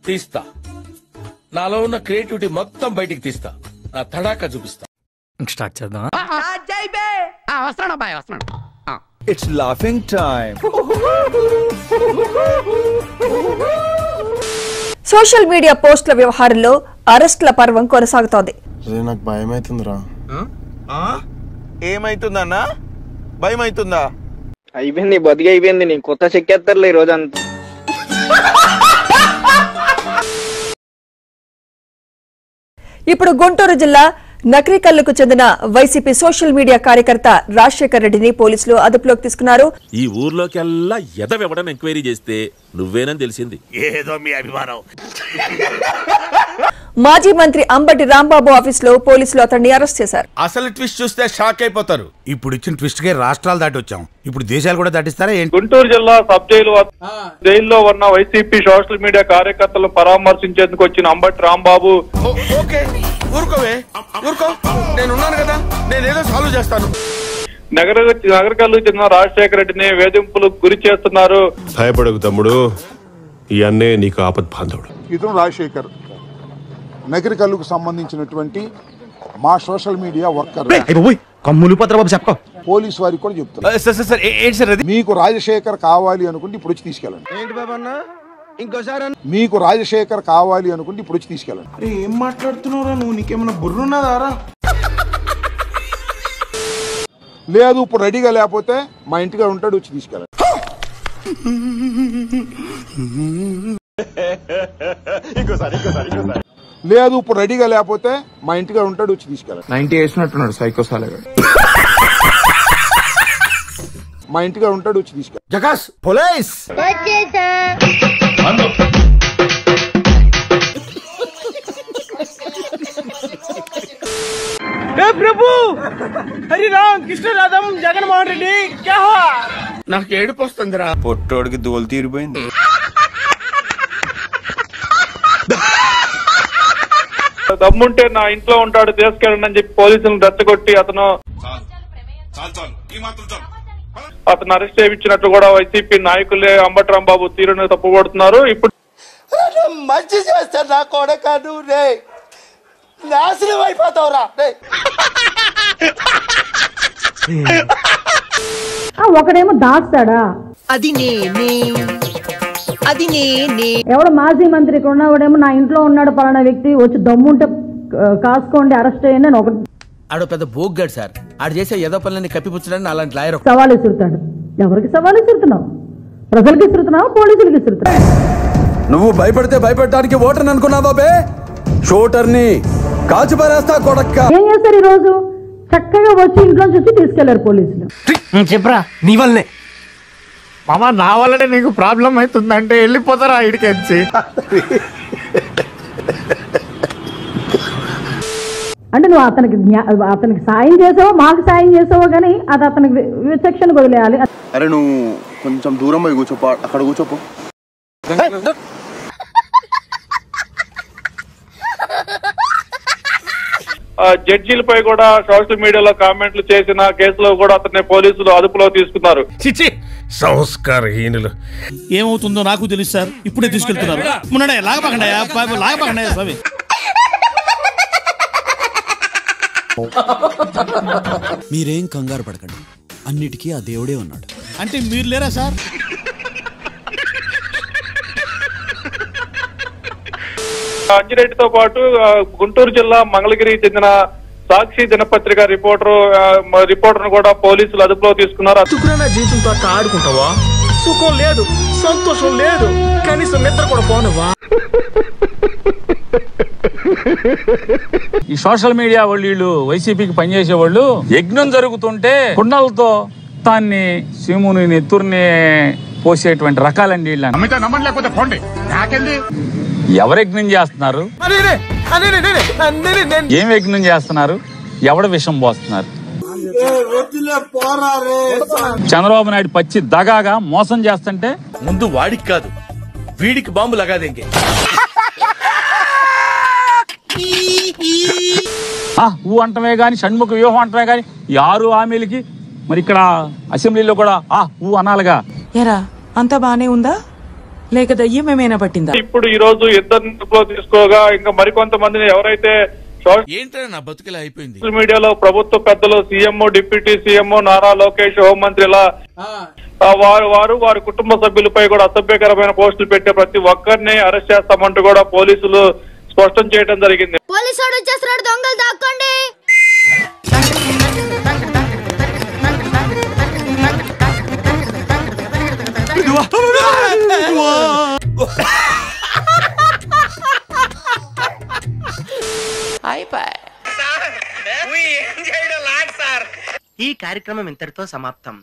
తీస్తా, నాలో ఉన్న క్రియేటివిటీ మొత్తం బయటికి తీస్తా, నా తడాకా చూపిస్తా. స్టార్ట్ చేద్దాం. It's laughing time. Social media పోస్టుల వ్యవహారంలో అరెస్టుల పర్వం కొనసాగుతోంది. నాకు భయమైతుందిరా. ఏమైతుందన్నా? భయమైతుందా? అయిపోయింది, బతికి అయిపోయింది. నీ కొత్త చెక్కేస్తారులే ఈ రోజంతా. ఇప్పుడు గుంటూరు జిల్లా నకరికల్లుకు చెందిన వైసీపీ సోషల్ మీడియా కార్యకర్త రాజశేఖర్ రెడ్డిని పోలీసులు అదుపులోకి తీసుకున్నారు. ఈ ఊర్లోకెల్లా ఎదవెవడని ఎంక్వైరీ చేస్తే నువ్వేనని తెలిసింది. ఏదో మీ అభిమానం. మాజీ మంత్రి అంబటి రాంబాబు ఆఫీస్ లో పోలీసులు అతన్ని అరెస్ట్ చేశారు. అసలు ట్విస్ట్ చూస్తే షాక్ అయిపోతారు. ఇప్పుడు ఇచ్చిన ట్విస్ట్ కే రాష్ట్రాలు దాటి వచ్చాం, ఇప్పుడు దేశాలు కూడా దాటిస్తారా ఏంటి? గుంటూరు జిల్లా సబ్ జైల్లో ఉన్న వైసీపీ సోషల్ మీడియా కార్యకర్తలను పరామర్శించేందుకు వచ్చిన అంబటి రాంబాబు, ఊరుకోవే, ఊరుకో, నేనున్నాను కదా, నేనేదో సాల్వ్ చేస్తాను. నగరకల్లు చెందిన రాజశేఖర రెడ్డిని వేధింపులకు గురి చేస్తున్నారు. భయపడకు తమ్ముడు, ఈ అన్నే నీకు ఆపద్ బాంధవుడు. ఇతను రాజశేఖర్ నగరికల్లుకు సంబంధించినటువంటి మా సోషల్ మీడియా వర్కర్. పోలీసు వారికి కూడా చెప్తాను, మీకు రాజశేఖర్ కావాలి అనుకుంటే ఇప్పుడు వచ్చి తీసుకెళ్ళండి. మీకు రాజశేఖర్ కావాలి అనుకుంటే ఇప్పుడు వచ్చి తీసుకెళ్ళండి. ఏం మాట్లాడుతున్నావురా నువ్వు? నీకేమన్నా బుర్రున్నదారా? లేదు ఇప్పుడు రెడీగా లేకపోతే మా ఇంటిగా ఉంటాడు, వచ్చి తీసుకెళ్ళండి. లేదు ఇప్పుడు రెడీగా లేకపోతే మా ఇంటిగా ఉంటాడు, వచ్చి తీసుకెళ్ళండి. 90 వేసినట్టున్నాడు సైకోసాలగా. మా ఇంటిగా ఉంటాడు, వచ్చి తీసుకెళ్ళండి. జకాస్ పోలీస్ ప్రభు హరి రామ్ కృష్ణ రాధం జగన్మోహన్ రెడ్డి క్యా హువా? నాకు ఏడుపు వస్తుందిరా. పొట్టోడికి దోలు తీరిపోయింది. దమ్ముంటే నా ఇంట్లో ఉంటాడు, తీసుకెళ్ళండి అని చెప్పి పోలీసులను రెచ్చగొట్టి అతను అరెస్ట్ చేయించినట్లు కూడా వైసీపీ నాయకులే అంబటి రాంబాబు తీరును తప్పుపడుతున్నారు. ఇప్పుడు మంచి చేస్తే నా కొడక నువ్వు రే నాశనం అయిపోతావురా. ఒకడేమో దాస్తాడా, అది నేనే, అది నేనే. ఎవడో మాజీ మంత్రి ఇక్కడ ఉన్నవాడేమో నా ఇంట్లో ఉన్నాడు పలానా వ్యక్తి, వచ్చి దమ్ముంటే కాసుకోండి అరెస్ట్ అయ్యండి అని ఒకటి. ఆడు పెద్ద బోగ్గాడు సార్, ఆడు చేసే ఏదో పనులని కప్పిపుచ్చడానికి అలాంటి లాయర్ సవాల్ విసురుతాడు. ఎవరికి సవాల్ విసురుతున్నావు? ప్రజలకు విసురుతున్నావు, పోలీసులకు విసురుతున్నావు. నువ్వు భయపడితే భయపడటానికి ఓటర్ని అనుకున్నావా బే? షూటర్ని కాల్చి పారేస్తా కొడక్క. ఏం చేస్తారు ఈ రోజు? చక్కగా వచ్చి ఇంట్లో వచ్చి తీసుకెళ్లారు పోలీసులు. చెప్పరా, నీ వల్లనే మామ, నా వల్లనే నీకు ప్రాబ్లం అవుతుందంటే వెళ్ళిపోతారా ఇడికెచ్చి. అంటే నువ్వు అతనికి సాయం చేసావో మాకు సాయం చేసావో కానీ అది అతనికి విచక్షణ వదిలేయాలి. అరే నువ్వు కొంచెం దూరం పోయి కూర్చోపో, అక్కడ కూర్చోపో. జడ్జీలపై కూడా సోషల్ మీడియాలో కామెంట్లు చేసిన కేసులో కూడా అతన్ని పోలీసులు అదుపులో తీసుకున్నారు. సంస్కారహీనులు. ఏమవుతుందో నాకు తెలుసు సార్, ఇప్పుడే తీసుకెళ్తున్నారు. లాగపకండి. మీరేం కంగారు పడకండి, అన్నిటికీ ఆ దేవుడే ఉన్నాడు. అంటే మీరు లేరా సార్? అంజిరెడ్డితో పాటు గుంటూరు జిల్లా మంగళగిరికి చెందిన సాక్షి దినపత్రిక రిపోర్టర్ కూడా పోలీసులు అదుపులో తీసుకున్నారు. జీవితంతో అట్లా ఆడుకుంటావా? సుఖం లేదు, సంతోషం లేదు, కనీసం నిద్ర కూడా పోనవా? ఈ సోషల్ మీడియా వాళ్ళు వైసీపీకి పనిచేసే వాళ్ళు యజ్ఞం జరుగుతుంటే కుండలతో దాన్ని శివుని నెత్తుర్ని పోసేటువంటి రకాలండి వీళ్ళని. ఎవరు యజ్ఞం చేస్తున్నారు? ఏం యజ్ఞం చేస్తున్నారు? ఎవడ విషం పోస్తున్నారు? చంద్రబాబు నాయుడు పచ్చి దగాగా మోసం చేస్తుంటే ముందు వాడికి కాదు వీడికి బాంబు లగాదేంగే. ఊ అంటమే గాని, షణ్ముఖ వ్యూహం అంటమే గాని, ఈ 6 హామీలకి మరి ఇక్కడ అసెంబ్లీలో కూడా ఊ అనాలిగా. ఎరా అంతా బానే ఉందా? లేక దయ్యం ఏమైనా పట్టిందా? ఇప్పుడు ఈ రోజు ఇద్దరిని తీసుకోగా ఇంకా మరికొంతమందిని ఎవరైతే ఏంటంటే నా బతుకులా అయిపోయింది. సోషల్ మీడియాలో ప్రభుత్వ పెద్దలు CM, deputy CM, Nara Lokesh, హోంమంత్రి ఇలా వారి కుటుంబ సభ్యులపై కూడా అసభ్యకరమైన పోస్టులు పెట్టే ప్రతి ఒక్కరిని అరెస్ట్ చేస్తామంటూ కూడా పోలీసులు స్పష్టం చేయడం జరిగింది. ఈ కార్యక్రమం ఇంతటితో సమాప్తం.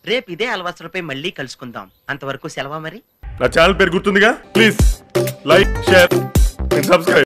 రేపు ఇదే అలవాసులపై మళ్ళీ కలుసుకుందాం. అంతవరకు సెలవా మరి. నా ఛానల్ పేరు గుర్తుందిగా, please like, share and subscribe.